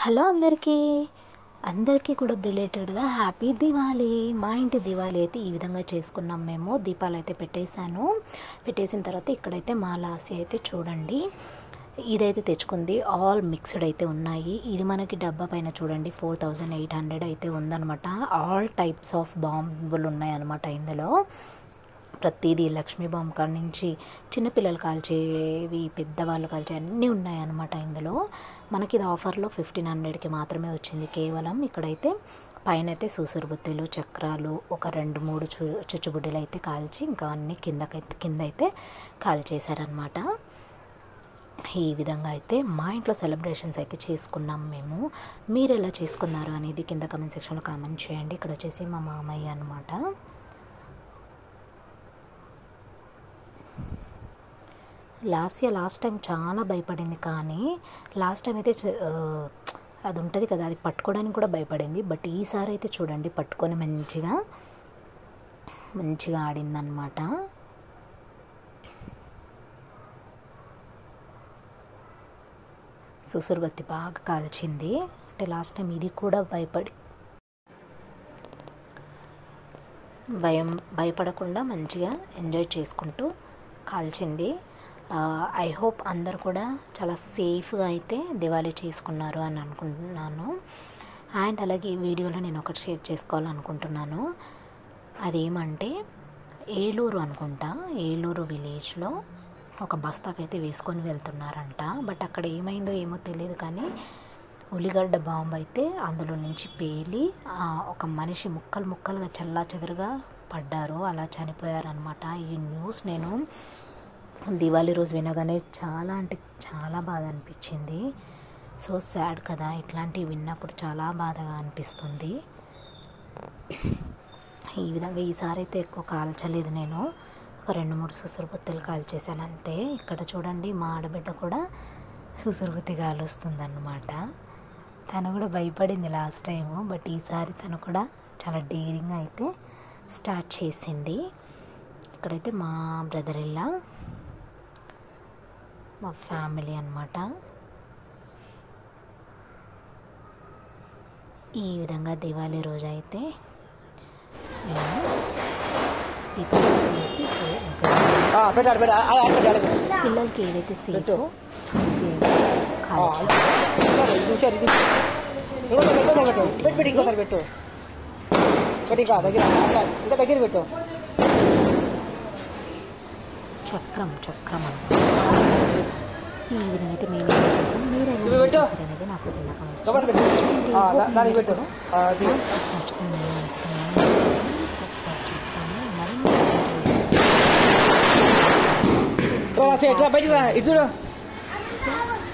Hello అందరికీ అందరికీ కూడా రిలేటెడ్గా హ్యాపీ దివాళీ. మా ఇంటి దివాళీ అయితే ఈ విధంగా చేసుకున్నాం. మేము దీపాలు అయితే పెట్టేసిన తర్వాత ఇక్కడైతే మా లాసి అయితే చూడండి ఇదైతే తెచ్చుకుంది. ఆల్ మిక్స్డ్ అయితే ఉన్నాయి. ఇది మనకి డబ్బా పైన చూడండి 4800 అయితే ఉందన్నమాట. ఆల్ టైప్స్ ఆఫ్ బాంబులు ఉన్నాయన్నమాట. ఇందులో ప్రతిదీ లక్ష్మీ బాంబు కాడ నుంచి చిన్నపిల్లలు కాల్చేవి, పెద్దవాళ్ళు కాల్చే అన్నీ ఉన్నాయన్నమాట. ఇందులో మనకి ఇది ఆఫర్లో 1500కి మాత్రమే వచ్చింది కేవలం. ఇక్కడైతే పైన అయితే సూసురుబుత్తీలు, చక్రాలు, ఒక 2-3 చుచ్చుబుడ్డీలు అయితే కాల్చి ఇంకా అన్నీ కింద అయితే కాల్చేశారనమాట. ఈ విధంగా అయితే మా ఇంట్లో సెలబ్రేషన్స్ అయితే చేసుకున్నాం మేము. మీరు ఎలా చేసుకున్నారు అనేది కింద కామెంట్ సెక్షన్లో కామెంట్ చేయండి. ఇక్కడ వచ్చేసి మా మామయ్య అనమాట. లాస్ట్ టైం చాలా భయపడింది, కానీ లాస్ట్ టైం అయితే అది ఉంటుంది కదా, అది పట్టుకోవడానికి కూడా భయపడింది. బట్ ఈసారి అయితే చూడండి పట్టుకొని మంచిగా ఆడిందనమాట. సుసురుబత్తి బాగా కాల్చింది. అంటే లాస్ట్ టైం ఇది కూడా భయపడకుండా మంచిగా ఎంజాయ్ చేసుకుంటూ కాల్చింది. ఐ హోప్ అందరు కూడా చాలా సేఫ్గా అయితే దివాళీ చేసుకున్నారు అని అనుకుంటున్నాను. అండ్ అలాగే ఈ వీడియోలో నేను ఒకటి షేర్ చేసుకోవాలనుకుంటున్నాను. అదేమంటే ఏలూరు విలేజ్లో ఒక బస్తాకైతే వేసుకొని వెళ్తున్నారంట. బట్ అక్కడ ఏమైందో ఏమో తెలియదు, కానీ ఉల్లిగడ్డ బాంబు అయితే అందులో నుంచి పేలి ఒక మనిషి ముక్కలుగా చెల్లాచెదురుగా పడ్డారు, అలా చనిపోయారనమాట. ఈ న్యూస్ నేను దివాళీ రోజు వినగానే చాలా అంటే చాలా బాధ అనిపించింది. సో సాడ్ కదా, ఇట్లాంటివి విన్నప్పుడు చాలా బాధగా అనిపిస్తుంది. ఈ విధంగా ఈసారి అయితే ఎక్కువ కాల్చలేదు, నేను ఒక 2-3 సుసురుబుత్తులు కాల్చేసాను అంతే. ఇక్కడ చూడండి మా ఆడబిడ్డ కూడా సుసురుబుత్తి కాలుస్తుందన్నమాట. తను కూడా భయపడింది లాస్ట్ టైము, బట్ ఈసారి తను కూడా చాలా డేరింగ్గా అయితే స్టార్ట్ చేసింది. ఇక్కడైతే మా బ్రదర్ ఇల్లా, మా ఫ్యామిలీ అన్నమాట. ఈ విధంగా దివాళీ రోజు అయితే నేను దీపావళి తీసి పిల్లలకి ఏదైతే సేఫో చక్రం ఈ విధంగా అయితే మేము ఏం చేసాం, మీరు ఎలా చేశారు అనేది నాకు కింద నచ్చుతుంది అనుకుంటున్నాను. సబ్స్క్రైబ్ చేసుకోండి.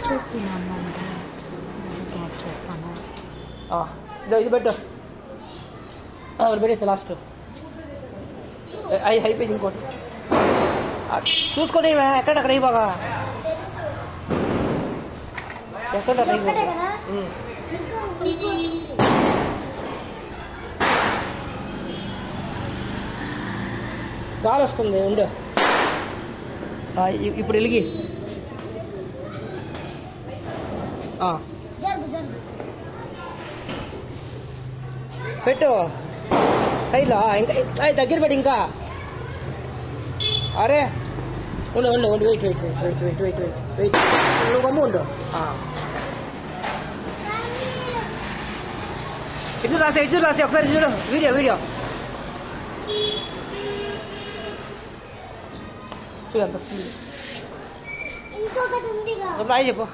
చూస్తున్నాను అంటే మ్యూజిక్ యాడ్ చేస్తాను. ఇది పెట్టు, పెట్టేసి లాస్ట్ అయిపోయింది. ఇంకోటి చూసుకొని ఎక్కడక్కడ బాగా ఎక్కడ గాలి వస్తుంది. ఉండు, ఇప్పుడు వెలిగి పెట్టు సైడ్లో. ఇంకా దగ్గర పెట్టి ఇంకా. అరే ఉండు వెయిట్ నువ్వు గమ్ము ఉండు. ఇటు రాసి ఒకసారి చూడు. వీడియో చూడంత చెప్పు.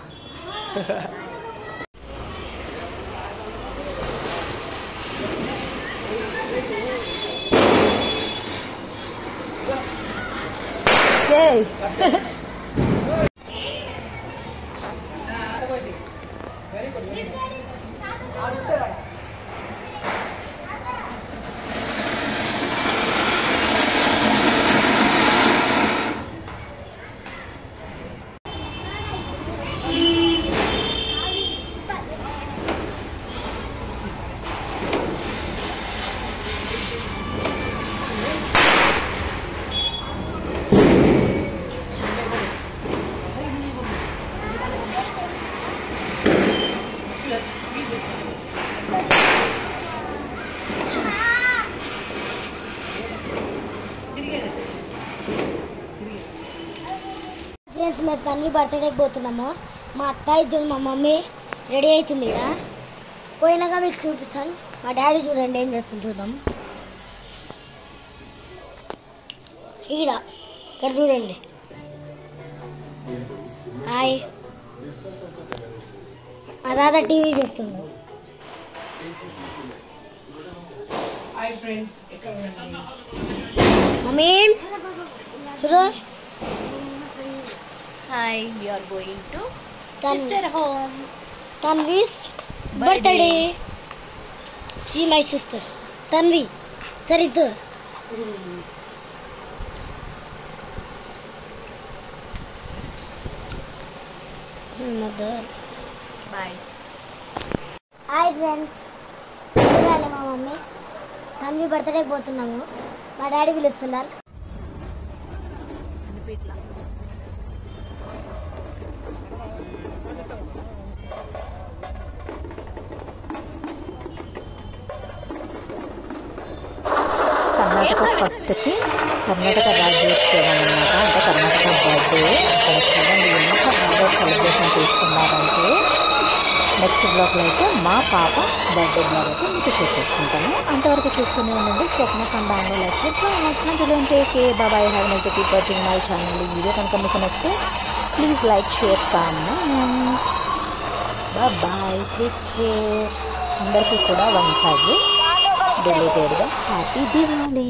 మేము తన్ని బర్త్డేకి పోతున్నాము. మా అత్తాయి చూడు, మా మమ్మీ రెడీ అవుతుంది. ఇక్కడ పోయినాక మీకు చూపిస్తాను. మా డాడీ చూడండి ఏం చేస్తుంది చూద్దాం. ఇక్కడ చూడండి. హాయ్. మా తాత టీవీ చూస్తుండు. మమ్మీ చూడు. Hi, we are going to sister home. Tanvi's birthday. See my sister. Tanvi. Saritu. Mother. Bye. Hi friends. చూడాలి మా మమ్మీ. తన్వి బర్త్డేకి పోతున్నాము. మా డాడీ పిలుస్తున్నారు. కర్ణాటక ఫస్ట్కి కర్ణాటక రాజ్యోత్సవం అన్నమాట. అంటే కర్ణాటక బర్త్డే. అక్కడ చూడండి ఎంత బాగా సెలబ్రేషన్ చేసుకున్నారంటే. నెక్స్ట్ బ్లాగ్లో అయితే మా పాప బర్త్డే బ్లాగ్ అయితే మీకు షేర్ చేసుకుంటాను. అంతవరకు చూస్తూనే ఉండండి. Spoken fun down like take bye bye have next keep watching my channel. ఈ వీడియో కనుక మీకు నచ్చితే please like share comment. Bye, take care. అందరికీ కూడా వన్స్ అగైన్ డిలేటెడ్గా హ్యాపీ దివాళీ.